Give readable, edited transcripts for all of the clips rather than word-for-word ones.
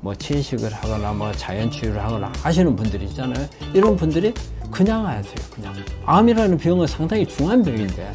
뭐 채식을 하거나 뭐 자연치유를 하거나 하시는 분들이 있잖아요. 이런 분들이 그냥 하세요. 그냥. 암이라는 병은 상당히 중한 병인데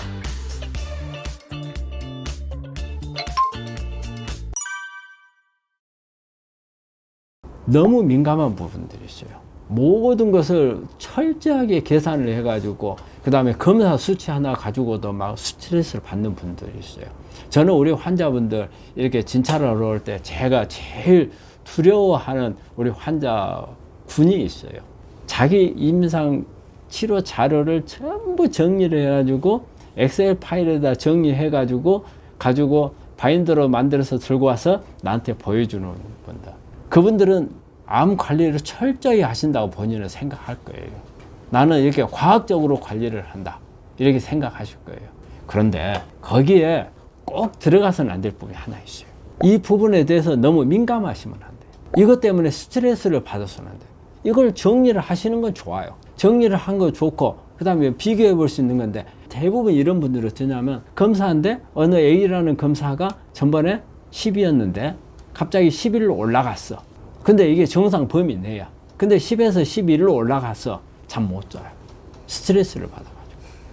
너무 민감한 부분들이 있어요. 모든 것을 철저하게 계산을 해가지고 그 다음에 검사 수치 하나 가지고도 막 스트레스를 받는 분들이 있어요. 저는 우리 환자분들 이렇게 진찰을 하러 올 때 제가 제일 두려워하는 우리 환자군이 있어요. 자기 임상 치료 자료를 전부 정리를 해가지고 엑셀 파일에다 정리해가지고 바인더로 만들어서 들고 와서 나한테 보여주는 분들. 그분들은 암 관리를 철저히 하신다고 본인은 생각할 거예요. 나는 이렇게 과학적으로 관리를 한다. 이렇게 생각하실 거예요. 그런데 거기에 꼭 들어가서는 안 될 부분이 하나 있어요. 이 부분에 대해서 너무 민감하시면 안 돼요. 이것 때문에 스트레스를 받아서는 안 돼요. 이걸 정리를 하시는 건 좋아요. 정리를 한 건 좋고 그 다음에 비교해 볼 수 있는 건데 대부분 이런 분들은 어떠냐면 검사인데 어느 A라는 검사가 전번에 10이었는데 갑자기 11로 올라갔어. 근데 이게 정상 범위 내야. 근데 10에서 11로 올라가서 잠 못 자요. 스트레스를 받아가지고.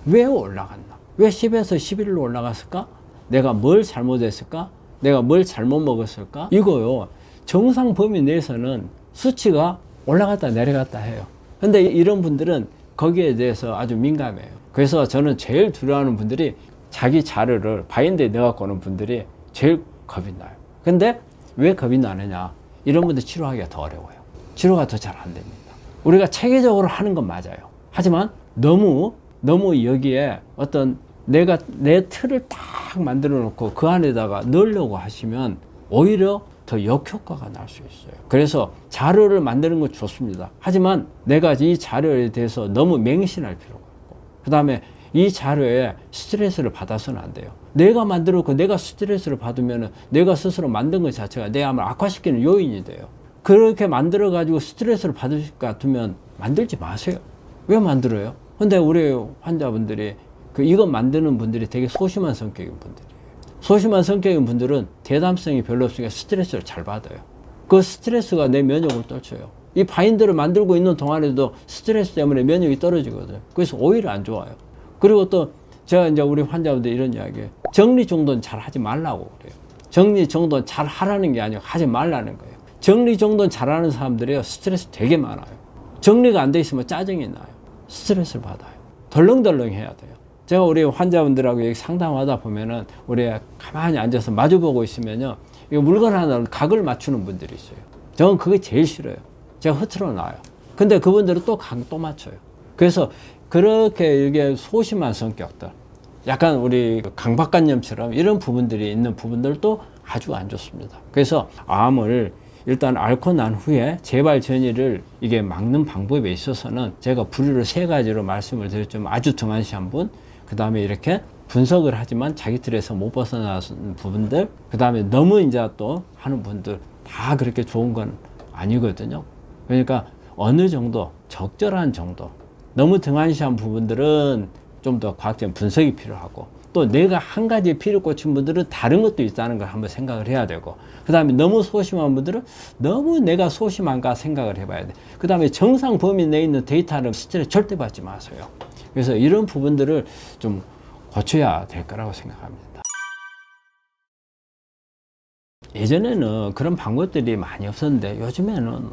왜 올라갔나? 왜 10에서 11로 올라갔을까? 내가 뭘 잘못했을까? 내가 뭘 잘못 먹었을까? 이거요. 정상 범위 내에서는 수치가 올라갔다 내려갔다 해요. 근데 이런 분들은 거기에 대해서 아주 민감해요. 그래서 저는 제일 두려워하는 분들이 자기 자료를 바인드에 넣어갖고 오는 분들이 제일 겁이 나요. 근데 왜 겁이 나느냐? 이런 분들 치료하기가 더 어려워요. 치료가 더 잘 안 됩니다. 우리가 체계적으로 하는 건 맞아요. 하지만 너무 여기에 어떤 내가 내 틀을 딱 만들어 놓고 그 안에다가 넣으려고 하시면 오히려 더 역효과가 날 수 있어요. 그래서 자료를 만드는 건 좋습니다. 하지만 내가 이 자료에 대해서 너무 맹신할 필요가 없고 그 다음에 이 자료에 스트레스를 받아서는 안 돼요. 내가 만들었고 내가 스트레스를 받으면 내가 스스로 만든 것 자체가 내 암을 악화시키는 요인이 돼요. 그렇게 만들어 가지고 스트레스를 받을 것 같으면 만들지 마세요. 왜 만들어요? 근데 우리 환자분들이 이거 만드는 분들이 되게 소심한 성격인 분들이에요. 소심한 성격인 분들은 대담성이 별로 없으니까 스트레스를 잘 받아요. 그 스트레스가 내 면역을 떨쳐요. 이 바인더를 만들고 있는 동안에도 스트레스 때문에 면역이 떨어지거든요. 그래서 오히려 안 좋아요. 그리고 또 제가 이제 우리 환자분들 이런 이야기해요. 정리정돈 잘 하지 말라고 그래요. 정리정돈 잘 하라는 게 아니고 하지 말라는 거예요. 정리정돈 잘하는 사람들이요 스트레스 되게 많아요. 정리가 안 돼 있으면 짜증이 나요. 스트레스를 받아요. 덜렁덜렁 해야 돼요. 제가 우리 환자분들하고 여기 상담하다 보면은 우리 가만히 앉아서 마주보고 있으면요 이거 물건 하나 각을 맞추는 분들이 있어요. 저는 그게 제일 싫어요. 제가 흐트러 놔요. 근데 그분들은 또 각 또 맞춰요. 그래서 그렇게 이게 소심한 성격들, 약간 우리 강박관념처럼 이런 부분들이 있는 부분들도 아주 안 좋습니다. 그래서 암을 일단 앓고 난 후에 재발 전이를 이게 막는 방법에 있어서는 제가 분류를 3가지로 말씀을 드렸지만 아주 등한시한 분, 그 다음에 이렇게 분석을 하지만 자기 틀에서 못 벗어나는 부분들, 그 다음에 너무 이제 또 하는 분들 다 그렇게 좋은 건 아니거든요. 그러니까 어느 정도 적절한 정도, 너무 등한시한 부분들은 좀 더 과학적인 분석이 필요하고 또 내가 한 가지에 피를 꽂힌 분들은 다른 것도 있다는 걸 한번 생각을 해야 되고 그 다음에 너무 소심한 분들은 너무 내가 소심한가 생각을 해봐야 돼. 그 다음에 정상 범위 내에 있는 데이터는 스트레스 절대 받지 마세요. 그래서 이런 부분들을 좀 고쳐야 될 거라고 생각합니다. 예전에는 그런 방법들이 많이 없었는데 요즘에는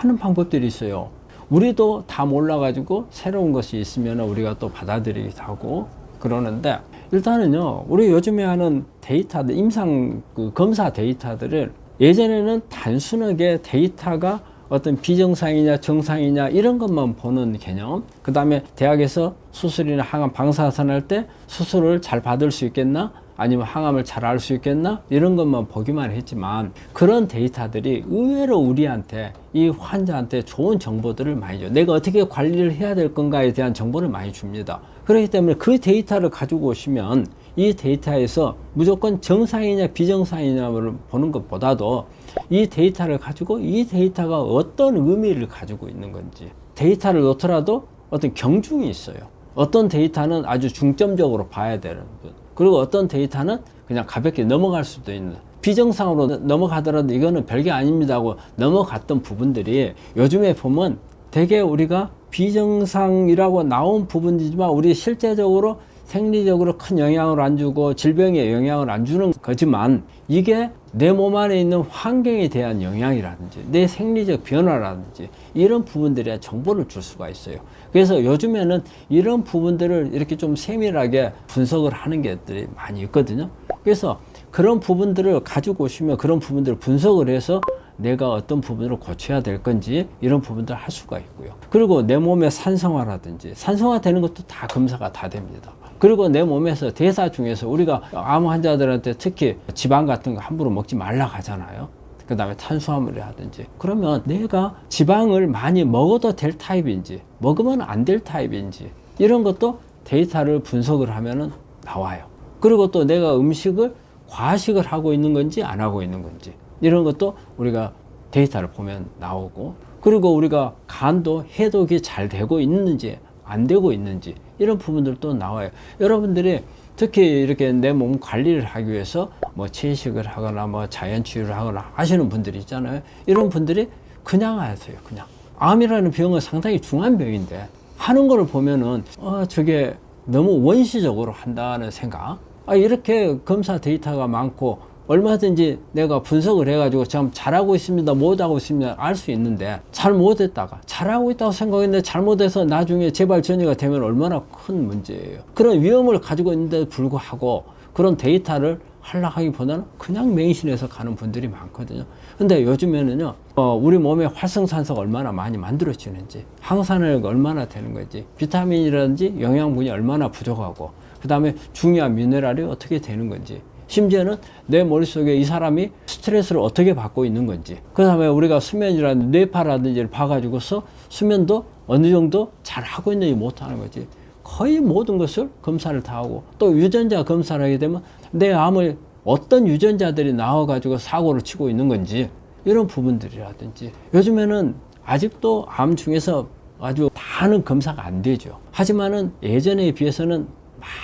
많은 방법들이 있어요. 우리도 다 몰라가지고 새로운 것이 있으면 우리가 또 받아들이기도 하고 그러는데 일단은요 우리 요즘에 하는 데이터들 임상 검사 데이터들을 예전에는 단순하게 데이터가 어떤 비정상이냐 정상이냐 이런 것만 보는 개념, 그 다음에 대학에서 수술이나 항암 방사선할 때 수술을 잘 받을 수 있겠나 아니면 항암을 잘 알 수 있겠나 이런 것만 보기만 했지만 그런 데이터들이 의외로 우리한테 이 환자한테 좋은 정보들을 많이 줘요. 내가 어떻게 관리를 해야 될 건가에 대한 정보를 많이 줍니다. 그렇기 때문에 그 데이터를 가지고 오시면 이 데이터에서 무조건 정상이냐 비정상이냐를 보는 것보다도 이 데이터를 가지고 이 데이터가 어떤 의미를 가지고 있는 건지, 데이터를 놓더라도 어떤 경중이 있어요. 어떤 데이터는 아주 중점적으로 봐야 되는 것, 그리고 어떤 데이터는 그냥 가볍게 넘어갈 수도 있는 비정상으로 넘어가더라도 이거는 별게 아닙니다 하고 넘어갔던 부분들이 요즘에 보면 되게 우리가 비정상이라고 나온 부분이지만 우리 실제적으로 생리적으로 큰 영향을 안 주고 질병에 영향을 안 주는 거지만 이게 내 몸 안에 있는 환경에 대한 영향이라든지 내 생리적 변화라든지 이런 부분들에 정보를 줄 수가 있어요. 그래서 요즘에는 이런 부분들을 이렇게 좀 세밀하게 분석을 하는 것들이 많이 있거든요. 그래서 그런 부분들을 가지고 오시면 그런 부분들을 분석을 해서 내가 어떤 부분으로 고쳐야 될 건지 이런 부분들을 할 수가 있고요. 그리고 내 몸의 산성화라든지 산성화 되는 것도 다 검사가 다 됩니다. 그리고 내 몸에서 대사 중에서 우리가 암 환자들한테 특히 지방 같은 거 함부로 먹지 말라 하잖아요. 그 다음에 탄수화물이라든지 그러면 내가 지방을 많이 먹어도 될 타입인지 먹으면 안 될 타입인지 이런 것도 데이터를 분석을 하면은 나와요. 그리고 또 내가 음식을 과식을 하고 있는 건지 안 하고 있는 건지 이런 것도 우리가 데이터를 보면 나오고 그리고 우리가 간도 해독이 잘 되고 있는지 안 되고 있는지 이런 부분들도 나와요. 여러분들이 특히 이렇게 내 몸 관리를 하기 위해서 뭐 채식을 하거나 뭐 자연치유를 하거나 하시는 분들이 있잖아요. 이런 분들이 그냥 하세요. 그냥 암이라는 병은 상당히 중한 병인데 하는 거를 보면은 저게 너무 원시적으로 한다는 생각. 이렇게 검사 데이터가 많고 얼마든지 내가 분석을 해가지고 참 잘하고 있습니다, 못하고 있습니다 알 수 있는데 잘못했다가 잘하고 있다고 생각했는데 잘못해서 나중에 재발 전이가 되면 얼마나 큰 문제예요. 그런 위험을 가지고 있는데도 불구하고 그런 데이터를 하려하기보다는 그냥 맹신해서 가는 분들이 많거든요. 근데 요즘에는요 우리 몸에 활성산소가 얼마나 많이 만들어지는지 항산화가 얼마나 되는 건지 비타민이라든지 영양분이 얼마나 부족하고 그 다음에 중요한 미네랄이 어떻게 되는 건지 심지어는 내 머릿속에 이 사람이 스트레스를 어떻게 받고 있는 건지 그 다음에 우리가 수면이라든지 뇌파라든지를 봐가지고서 수면도 어느 정도 잘 하고 있는지 못하는 거지 거의 모든 것을 검사를 다 하고 또 유전자 검사를 하게 되면 내 암을 어떤 유전자들이 나와가지고 사고를 치고 있는 건지 이런 부분들이라든지 요즘에는 아직도 암 중에서 아주 다는 검사가 안 되죠. 하지만은 예전에 비해서는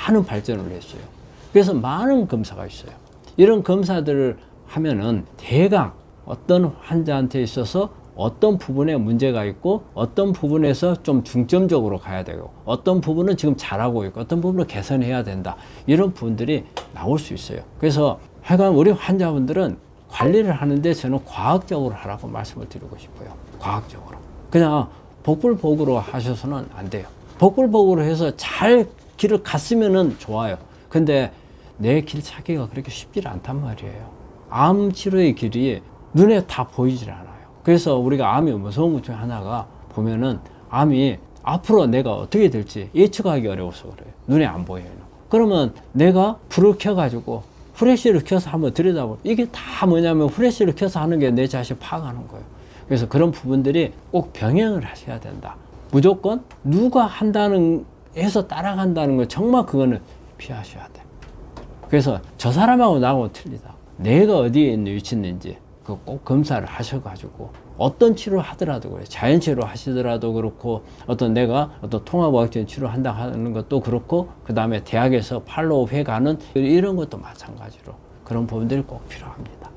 많은 발전을 했어요. 그래서 많은 검사가 있어요. 이런 검사들을 하면은 대강 어떤 환자한테 있어서 어떤 부분에 문제가 있고 어떤 부분에서 좀 중점적으로 가야 되고 어떤 부분은 지금 잘하고 있고 어떤 부분은 개선해야 된다 이런 부분들이 나올 수 있어요. 그래서 하여간 우리 환자분들은 관리를 하는데 저는 과학적으로 하라고 말씀을 드리고 싶어요. 과학적으로 그냥 복불복으로 하셔서는 안 돼요. 복불복으로 해서 잘 길을 갔으면은 좋아요. 근데 내 길 찾기가 그렇게 쉽지 않단 말이에요. 암 치료의 길이 눈에 다 보이질 않아요. 그래서 우리가 암이 무서운 것 중에 하나가 보면은 암이 앞으로 내가 어떻게 될지 예측하기 어려워서 그래요. 눈에 안 보여요. 그러면 내가 불을 켜가지고 후레쉬를 켜서 한번 들여다보고 이게 다 뭐냐면 후레쉬를 켜서 하는 게 내 자신 파악하는 거예요. 그래서 그런 부분들이 꼭 병행을 하셔야 된다. 무조건 누가 한다는 해서 따라간다는 거 정말 그거는 피하셔야 돼. 그래서 저 사람하고 나하고 틀리다. 내가 어디에 있는 위치에 있는지 그 꼭 검사를 하셔가지고 어떤 치료를 하더라도 그래. 자연치료 하시더라도 그렇고 어떤 내가 어떤 통합의학적인 치료를 한다 하는 것도 그렇고 그 다음에 대학에서 팔로우 해가는 이런 것도 마찬가지로 그런 부분들이 꼭 필요합니다.